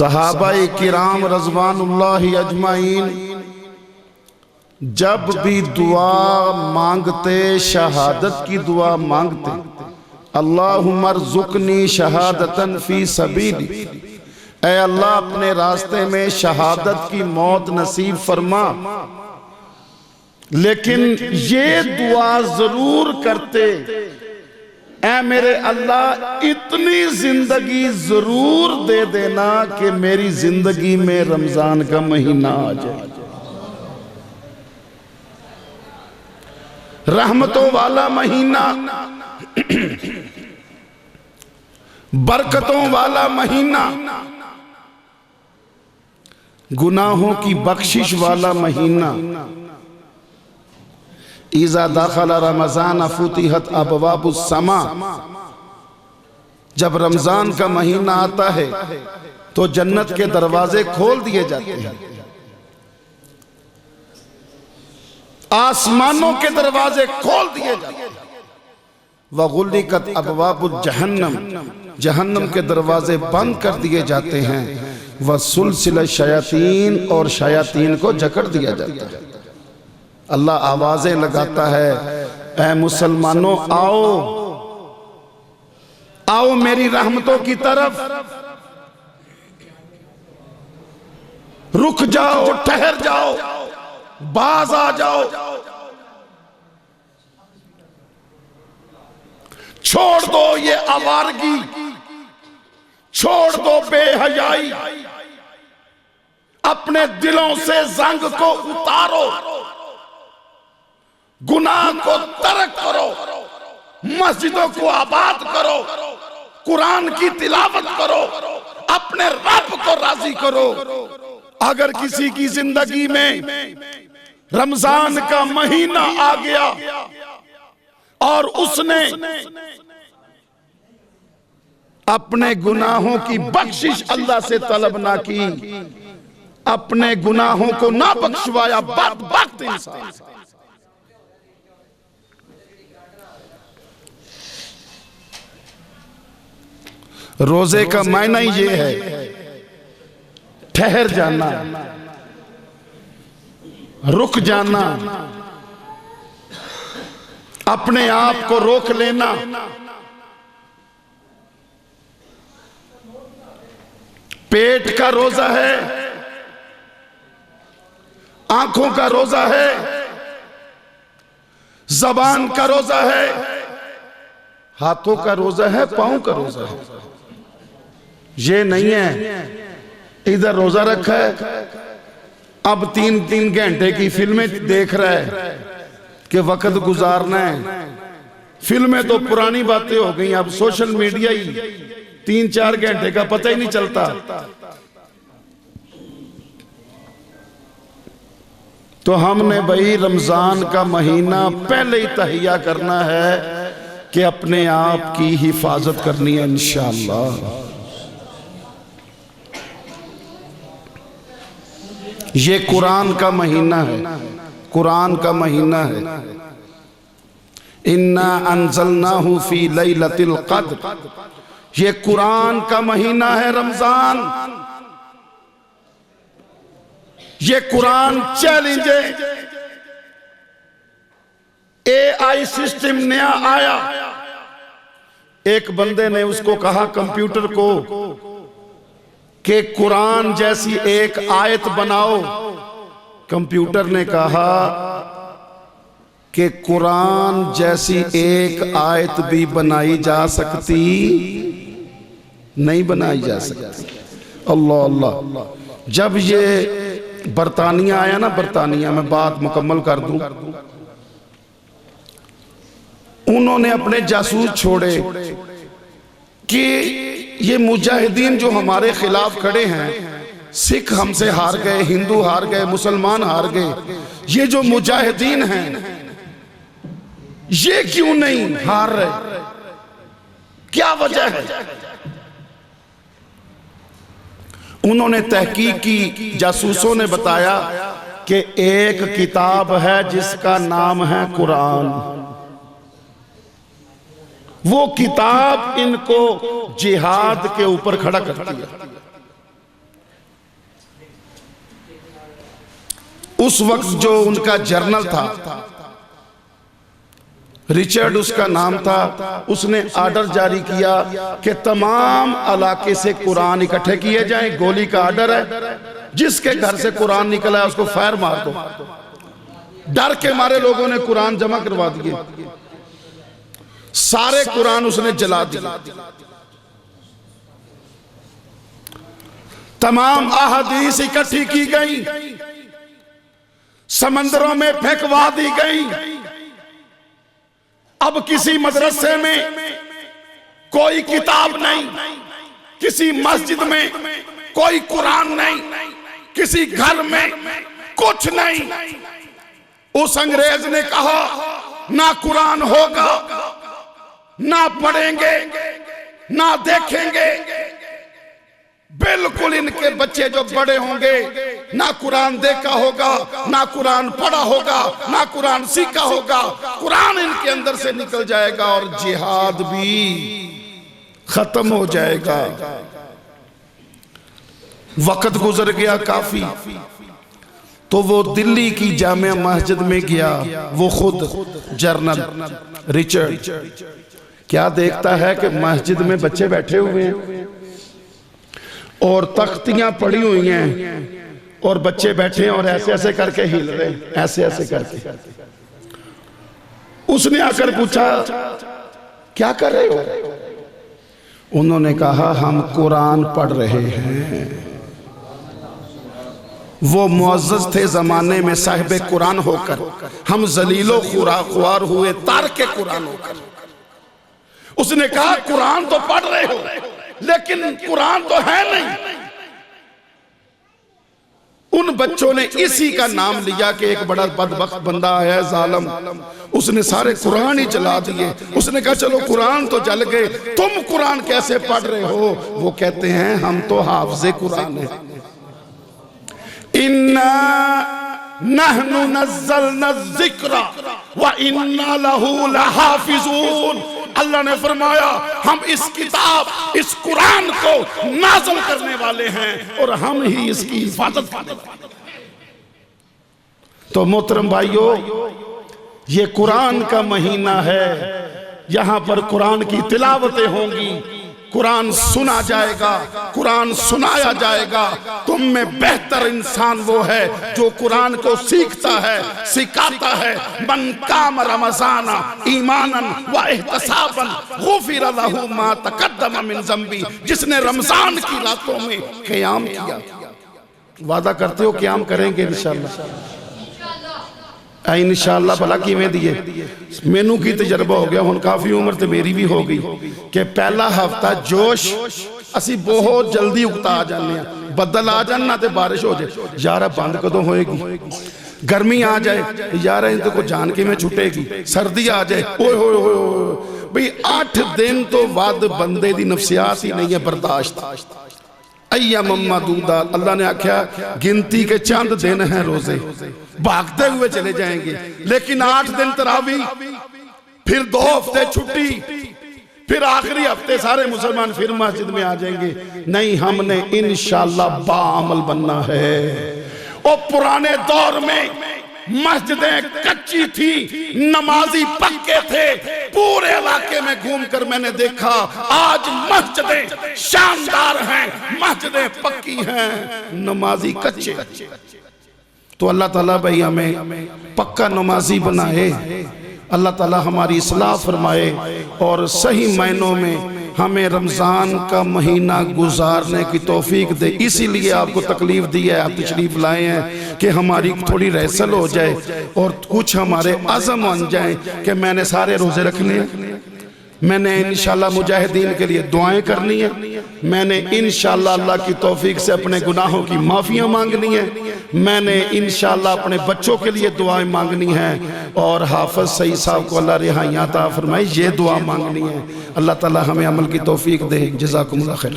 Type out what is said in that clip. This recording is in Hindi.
सहाबाए किराम रज़वानुल्लाहि अजमाइन जब भी दुआ मांगते, शहादत की दुआ मांगते, अल्लाहुम्मा अर्ज़ुक़नी शहादतन फ़ी सबीली, ऐ अल्लाह अपने रास्ते में शहादत की मौत नसीब फरमा। लेकिन ये दुआ जरूर करते, ऐ मेरे अल्लाह इतनी जिंदगी जरूर दे देना कि मेरी जिंदगी में रमजान का महीना आ जाए। रहमतों वाला महीना, बरकतों वाला महीना, गुनाहों की बख्शिश वाला महीना। इज़ा दाखला रमज़ान फुतिहत अबवाबुस समा, जब रमजान का महीना आता है तो जन्नत के दरवाजे खोल दिए जाते हैं, आसमानों के दरवाजे खोल दिए जाते हैं। वगुल्लिकत अबवाबुल जहन्नम, जहन्नम के दरवाजे बंद कर दिए जाते हैं। वसुलसिल शयातीन, और शयातीन को जकड़ दिया जाता है। अल्लाह आवाजें लगाता है, ऐ मुसलमानों आओ, आओ मेरी रहमतों की तरफ, रुक जाओ, ठहर जाओ, बाज आ जाओ, छोड़ दो ये आवारगी, छोड़ दो बेहयाई, अपने दिलों से जंग को उतारो, गुनाह को तर्क करो, मस्जिदों को आबाद करो, कुरान की तिलावत करो, अपने रब को राजी करो। अगर किसी की जिंदगी में रमजान का महीना आ गया और उसने अपने गुनाहों की बख्शिश अल्लाह से तलब ना की, अपने गुनाहों को ना बख्शवाया, बदबख्त इंसान। रोजे का मायना ही ये है, ठहर जाना, रुक जाना, अपने आप को रोक लेना। पेट का रोजा है, आंखों का रोजा है, जबान का रोजा है, हाथों का रोजा है, पांव का रोजा है। ये नहीं है इधर रोजा रखा है, अब 3-3 घंटे की फिल्में देख रहा है कि वक्त गुजारना है। फिल्में तो पुरानी बातें हो गई, अब सोशल मीडिया ही 3-4 घंटे का पता ही नहीं चलता। तो हमने भाई रमजान का महीना पहले ही तहिया करना है कि अपने आप की हिफाजत करनी है इंशाअल्लाह। ये कुरान का महीना है, कुरान का महीना है। इन्ना अंज़लनाहु फी लैलतिल क़द्र, ये कुरान का महीना है रमजान। ये कुरान चैलेंज है। AI सिस्टम नया आया, एक बंदे ने उसको कहा कंप्यूटर को कि कुरान जैसी एक आयत बनाओ। कंप्यूटर ने कहा कि कुरान जैसी एक आयत भी बनाई जा सकती नहीं, बनाई जा सकती। अल्लाह अल्लाह। जब ये बरतानिया आया ना, बरतानिया, मैं बात मुकम्मल कर दूं, उन्होंने अपने जासूस छोड़े कि ये मुजाहिदीन जो हमारे खिलाफ खड़े हैं, सिख हमसे हार गए, हिंदू हार गए, मुसलमान हार गए, ये जो मुजाहिदीन हैं ये क्यों नहीं हार रहे, क्या वजह है? उन्होंने तहकीक की, जासूसों ने बताया कि एक किताब है जिसका नाम है कुरान। वो किताब इनको जिहाद के ऊपर खड़ा करती है। उस वक्त जो उनका जर्नल था, रिचर्ड उसका नाम था, उसने ऑर्डर जारी किया कि तमाम इलाके से कुरान इकट्ठे किए जाएं। गोली का ऑर्डर है, जिसके घर से कुरान निकला है उसको फायर मार दो। डर के मारे लोगों ने कुरान जमा करवा दिए, सारे कुरान उसने जला दिए। तमाम अहादीस इकट्ठी की गई, समंदरों में फेंकवा दी गई। अब किसी मदरसे में कोई किताब नहीं, किसी मस्जिद में कोई कुरान नहीं, किसी घर में कुछ नहीं। उस अंग्रेज ने कहा ना कुरान होगा, ना पढ़ेंगे, ना देखेंगे। बिल्कुल इनके बच्चे जो बड़े होंगे ना कुरान देखा होगा, ना कुरान पढ़ा होगा, ना कुरान सीखा होगा। कुरान इनके अंदर से निकल जाएगा और जिहाद भी खत्म हो जाएगा। वक्त गुजर गया काफी, तो वो दिल्ली की जामिया मस्जिद में गया। वो खुद जर्नल रिचर्ड क्या देखता है कि मस्जिद में बच्चे बैठे हुए हैं और तख्तियां पड़ी हुई हैं और बच्चे बैठे हैं और ऐसे ऐसे करके हिल रहे हैं, ऐसे ऐसे करके। उसने आकर पूछा क्या कर रहे हो? उन्होंने कहा हम कुरान पढ़ रहे हैं। वो मुअज़्ज़ज़ थे जमाने में साहिब कुरान होकर, हम जलीलो खुरार हुए तारके कुरान होकर। उसने कहा कुरान तो पढ़ रहे हो लेकिन कुरान तो है नहीं। उन बच्चों ने इसी का नाम लिया कि एक बड़ा बदबख्त बंदा है जालिम, उसने सारे कुरान ही जला दिए। उसने कहा चलो कुरान तो जल गए, तुम कुरान कैसे पढ़ रहे हो? वो कहते हैं हम तो हाफिज़े कुरान है। इन्ना नहनु नज़्ज़लना ज़िक्रा व इन्ना लहू लहाफ़िज़ून। अल्लाह ने फरमाया हम इस किताब, इस कुरान को नाज़िल करने वाले हैं और हम ही इसकी हिफाजत करने वाले हैं। तो मोहतरम भाइयों, ये कुरान का महीना है, यहां पर कुरान की तिलावतें होंगी, कुरान सुना जाएगा, कुरान सुनाया जाएगा। तुम में बेहतर इंसान वो है जो कुरान को सीखता है, सिखाता है। मन काम रमज़ाना ईमानन व इहतिसाबन गुफ़िर लहू मा तक़द्दम मिन ज़ंबी। जिसने रमजान की रातों में क़याम किया, वादा करते हो क़याम करेंगे इंशाअल्लाह। इंशाअल्लाह भला किवें दिए मैनू की तजर्बा हो गया, हुण काफ़ी उम्र तो मेरी भी हो गई कि पहला हफ्ता जोश असी बहुत जल्दी उगता आ जाने, बदल आ जाना तो बारिश हो जाए, यार बंद कदों होएगी। गर्मी आ जाए, यार इनके को जान के में छुटेगी। सर्दी आ जाए, ओए होए होए भाई 8 दिन तो बाद बंदे दी नफसियात ही नहीं है बर्दाश्त। अय्या मम्मा दूदा, अल्लाह ने आख्या गिनती के चंद दिन हैं, रोजे भागते हुए चले जाएंगे। लेकिन 8 दिन तरावी, फिर 2 हफ्ते छुट्टी, फिर आखिरी हफ्ते सारे मुसलमान फिर मस्जिद में आ जाएंगे। नहीं, हमने इंशाअल्लाह बाअमल बनना है। और पुराने दौर में मस्जिदें कच्ची थी, नमाजी पक्के थे। पूरे इलाके में घूमकर मैंने देखा आज मस्जिदें शानदार हैं, मस्जिदें पक्की हैं, नमाजी कच्चे। तो अल्लाह ताला भाई हमें पक्का नमाजी बनाए, अल्लाह ताला हमारी इस्लाह फरमाए और सही मायनों में हमें रमज़ान का महीना गुजारने की तौफीक दे। इसीलिए आपको तकलीफ दी है, आप तशरीफ लाए हैं कि हमारी थोड़ी रहसल हो जाए और कुछ हमारे अज़म बन जाए कि मैंने सारे रोज़े रखने हैं, मैंने इंशाअल्लाह मुजाहिदीन के लिए दुआएं करनी है, मैंने इंशाअल्लाह अल्लाह की तौफीक से अपने गुनाहों की माफ़ियाँ मांगनी है, मैंने इंशाअल्लाह अपने बच्चों के लिए दुआएं मांगनी है और हाफ़िज़ सईद साहब को अल्लाह रिहाइयाँ अता फरमाए, ये दुआ मांगनी है। अल्लाह ताला हमें अमल की तौफीक दे। जज़ाकुमुल्लाह खैर।